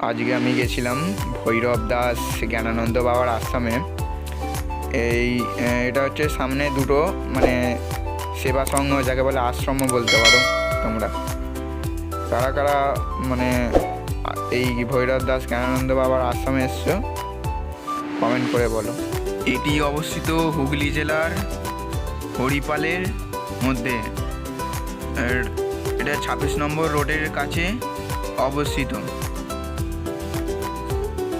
আজকে আমি গেছিলাম ভৈরব দাস জ্ঞানানন্দ বাবার আশ্রমে। এটা হচ্ছে সামনে দুটো মানে সেবা সংঘ, যাকে বলে আশ্রমও বলতে পারো তোমরা। কারা কারা মানে এই ভৈরব দাস জ্ঞানানন্দ বাবার আশ্রমে এসছো কমেন্ট করে বলো। এটি অবস্থিত হুগলি জেলার হরিপালের মধ্যে। এটা 26 নম্বর রোডের কাছে অবস্থিত।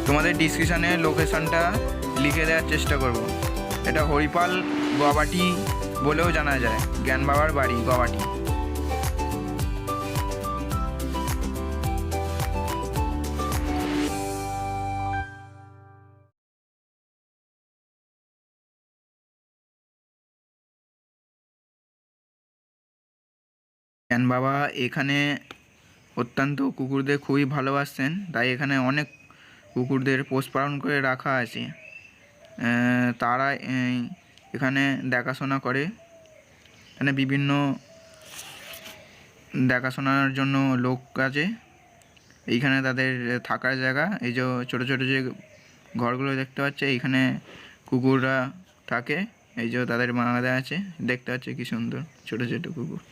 তোমাদের ডিসক্রিপশানে লোকেশনটা লিখে দেওয়ার চেষ্টা করব। এটা হরিপাল গবাটি বলেও জানা যায়, জ্ঞান বাবার বাড়ি গবাটি। জ্ঞান বাবা এখানে অত্যন্ত কুকুরদের খুবই ভালোবাসতেন, তাই এখানে অনেক কুকুরদের পোষ পালন করে রাখা আছে। তারা এখানে দেখাশোনা করে। এখানে বিভিন্ন দেখাশোনার জন্য লোক আছে। এইখানে তাদের থাকার জায়গা। এই যে ছোটো ছোটো যে ঘরগুলো দেখতে পাচ্ছে, এইখানে কুকুররা থাকে। এই যে তাদের বাঁধা আছে, দেখতে পাচ্ছে কি সুন্দর ছোটো ছোটো কুকুর।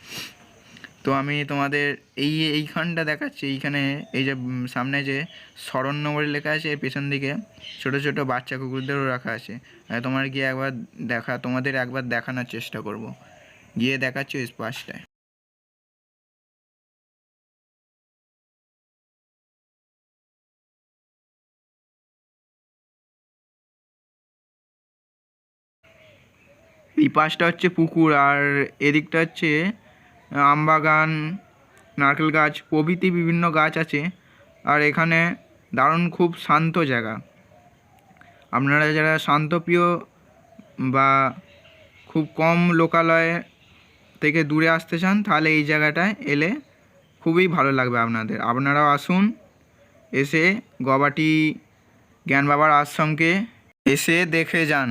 তো আমি তোমাদের এইখানটা দেখাচ্ছি। এইখানে এই যে সামনে যে শরণ্য বলে লেখা আছে, এর পেছন দিকে ছোট ছোট বাচ্চা কুকুরদেরও রাখা আছে। তোমার গিয়ে তোমাদের একবার দেখানোর চেষ্টা করব। গিয়ে দেখাচ্ছি ওই পাশটায়। এই পাশটা হচ্ছে পুকুর, আর এদিকটা হচ্ছে আমবাগান, নারকেল গাছ প্রভৃতি বিভিন্ন গাছ আছে। আর এখানে দারুণ খুব শান্ত জায়গা। আপনারা যারা শান্তপ্রিয় বা খুব কম লোকালয় থেকে দূরে আসতে চান, তাহলে এই জায়গাটায় এলে খুবই ভালো লাগবে আপনাদের। আপনারাও আসুন, এসে গবাটি জ্ঞান বাবার আশ্রমকে এসে দেখে যান।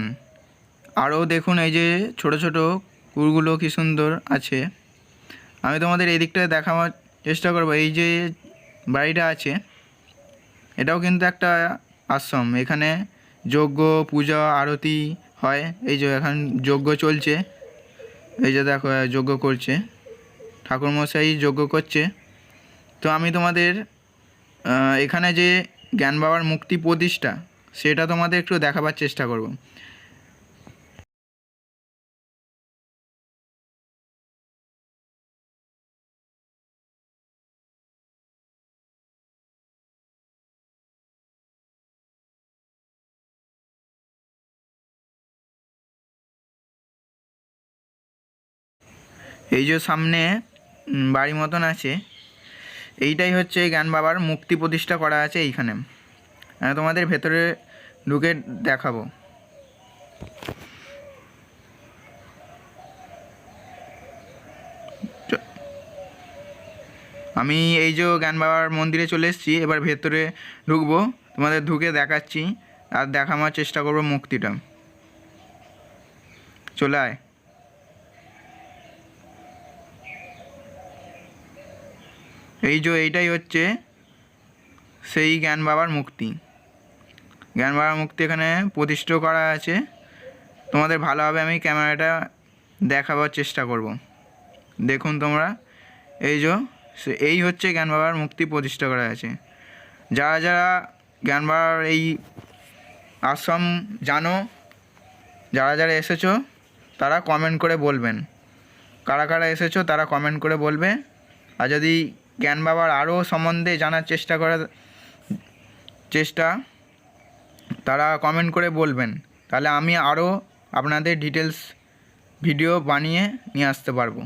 আরও দেখুন এই যে ছোট ছোট কুকুরগুলো কী সুন্দর আছে। আমি তোমাদের এই দিকটায় দেখাবার চেষ্টা করব। এই যে বাড়িটা আছে, এটাও কিন্তু একটা আশ্রম। এখানে যজ্ঞ, পূজা, আরতি হয়। এই যে এখন যজ্ঞ চলছে, এই যে দেখো যজ্ঞ করছে, ঠাকুরমশাই যজ্ঞ করছে। তো আমি তোমাদের এখানে যে জ্ঞান বাবার মুক্তি প্রতিষ্ঠা, সেটা তোমাদের একটু দেখাবার চেষ্টা করব। এই যে সামনে বাড়ি মতন আছে, এইটাই হচ্ছে জ্ঞান বাবার মুক্তি প্রতিষ্ঠা করা আছে এইখানে। তোমাদের ভেতরে ঢুকে দেখাবো। আমি এই যে জ্ঞান বাবার মন্দিরে চলে এসেছি, এবার ভেতরে ঢুকবো, তোমাদের ঢুকে দেখাচ্ছি আর দেখানোর চেষ্টা করবো মুক্তিটা। চলে আয়। এইটাই হচ্ছে সেই জ্ঞান বাবার মুক্তি। জ্ঞান বাবার মুক্তি এখানে প্রতিষ্ঠা করা আছে। তোমাদের ভালোভাবে আমি ক্যামেরাটা দেখাবার চেষ্টা করব। দেখুন তোমরা, এই হচ্ছে জ্ঞান বাবার মুক্তি প্রতিষ্ঠা করা আছে। যারা যারা জ্ঞান বাবার এই আশ্রম জানো, যারা যারা এসেছো, তারা কমেন্ট করে বলবেন। কারা কারা এসেছো তারা কমেন্ট করে বলবে। আর যদি জ্ঞান বাবার আরও সম্বন্ধে জানার চেষ্টা তারা কমেন্ট করে বলবেন, তাহলে আমি আরও আপনাদের ডিটেলস ভিডিও বানিয়ে নিয়ে আসতে পারবো।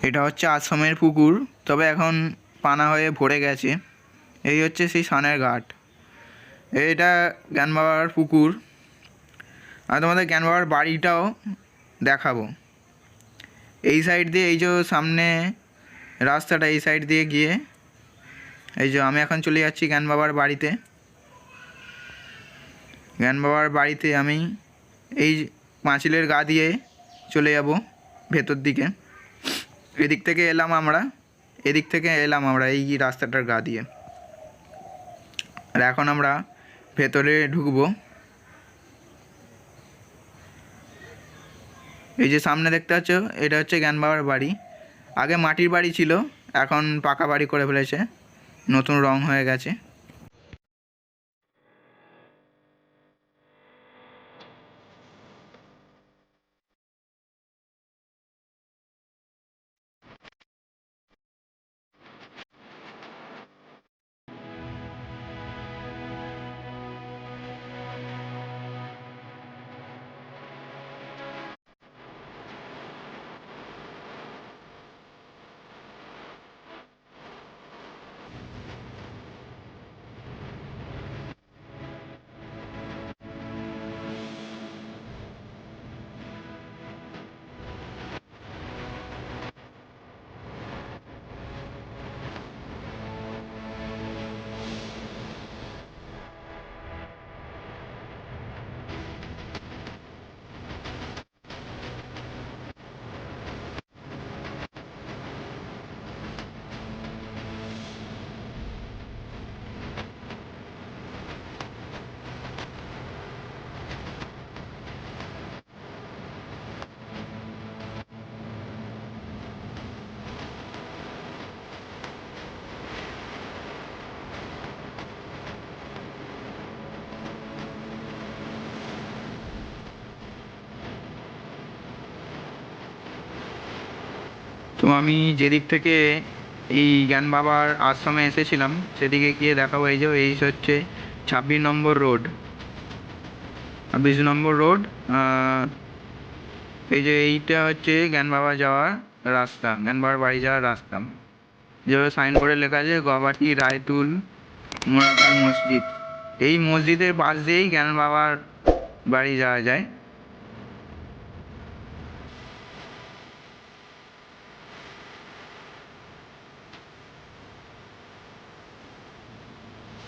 এটা হচ্ছে আশ্রমের পুকুর, তবে এখন পানা হয়ে ভরে গেছে। এই হচ্ছে সেই সানের ঘাট। এটা জ্ঞান বাবার পুকুর। আর তোমাদের জ্ঞান বাবার বাড়িটাও দেখাবো। এই সাইড দিয়ে, এই যে সামনে রাস্তাটা, এই সাইড দিয়ে গিয়ে এই যে আমি এখন চলে যাচ্ছি জ্ঞান বাবার বাড়িতে। জ্ঞান বাবার বাড়িতে আমি এই পাঁচিলের গা দিয়ে চলে যাব ভেতর দিকে। এদিক থেকে এলাম আমরা এই রাস্তাটার গা দিয়ে। আর এখন আমরা ভেতরে ঢুকবো। এই যে সামনে দেখতে পাচ্ছ, এটা হচ্ছে জ্ঞান বাবার বাড়ি। আগে মাটির বাড়ি ছিল, এখন পাকা বাড়ি করে ফেলেছে, নতুন রং হয়ে গেছে। তো আমি যেদিক থেকে এই জ্ঞান বাবার আশ্রমে এসেছিলাম সেদিকে গিয়ে দেখাবো। এই যে এই হচ্ছে 26 নম্বর রোড, 26 নম্বর রোড। এই যে এইটা হচ্ছে জ্ঞান বাবা যাওয়ার রাস্তা, জ্ঞান বাবার বাড়ি যাওয়ার রাস্তা। যেভাবে সাইনবোর্ডে লেখা আছে গবাটি রায়তুল মোরাকার মসজিদ। এই মসজিদের পাশ দিয়েই জ্ঞান বাবার বাড়ি যাওয়া যায়।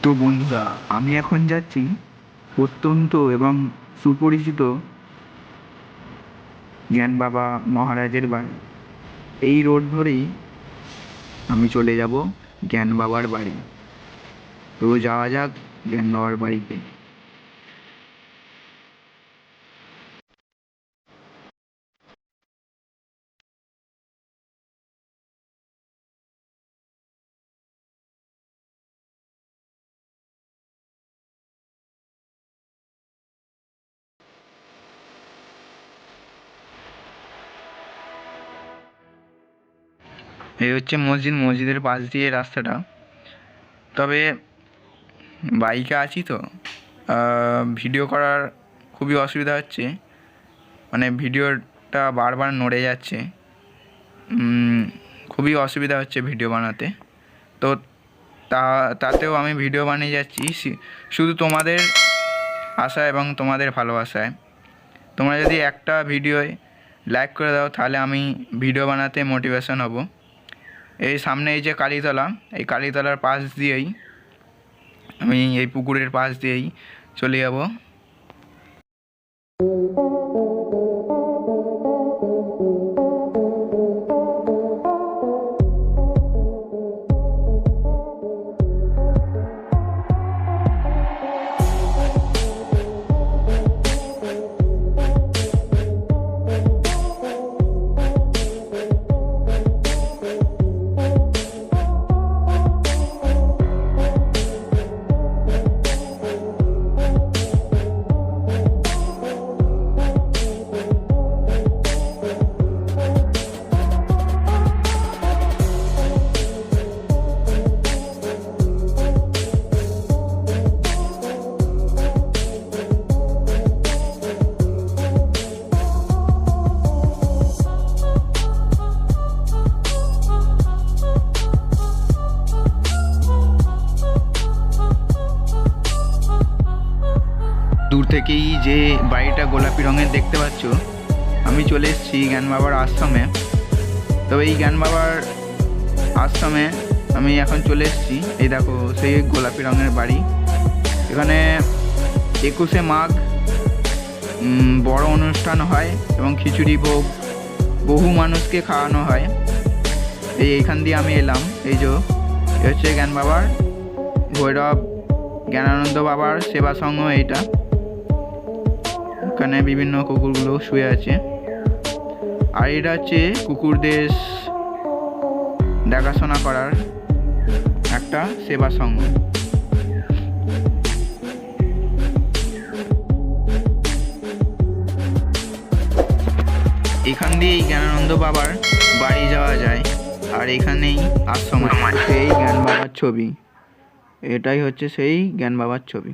তো বন্ধুরা, আমি এখন যাচ্ছি অত্যন্ত এবং সুপরিচিত জ্ঞান বাবা মহারাজের বাড়ি। এই রোড ধরেই আমি চলে যাব জ্ঞান বাবার বাড়ি। তো যাওয়া যাক জ্ঞান বাবার বাড়িতে। এই হচ্ছে মসজিদ, মসজিদের পাশ দিয়ে রাস্তাটা। তবে বাইকে আছি তো ভিডিও করার খুবই অসুবিধা হচ্ছে, মানে ভিডিওটা বারবার নড়ে যাচ্ছে। খুবই অসুবিধা হচ্ছে ভিডিও বানাতে। তো তাতেও আমি ভিডিও বানিয়ে যাচ্ছি শুধু তোমাদের আশা এবং তোমাদের ভালোবাসায়। তোমরা যদি একটা ভিডিওয় লাইক করে দাও তাহলে আমি ভিডিও বানাতে মোটিভেশন হব। এই সামনে এই যে কালীতলা, এই কালীতলার পাশ দিয়েই আমি এই পুকুরের পাশ দিয়েই চলে যাব। থেকেই যে বাড়িটা গোলাপি রঙের দেখতে পাচ্ছ, আমি চলে এসেছি জ্ঞান বাবার আশ্রমে। তবে এই জ্ঞান বাবার আশ্রমে আমি এখন চলে এসেছি। এই দেখো সেই গোলাপি রঙের বাড়ি। এখানে 21শে মাঘ বড় অনুষ্ঠান হয় এবং খিচুড়ি ভোগ বহু মানুষকে খাওয়ানো হয়। এইখান দিয়ে আমি এলাম। এই যে হচ্ছে জ্ঞান বাবার, ভৈরব জ্ঞানানন্দ বাবার সেবা সংঘ। এইটা এখানে বিভিন্ন কুকুরগুলো শুয়ে আছে। আর এটা হচ্ছে কুকুরদের দেখাশোনা করার একটা সেবা সংঘ। এখান দিয়েই জ্ঞানানন্দ বাবার বাড়ি যাওয়া যায়। আর এখানেই আশ্রম আছে। সেই জ্ঞান বাবার ছবি, এটাই হচ্ছে সেই জ্ঞান বাবার ছবি।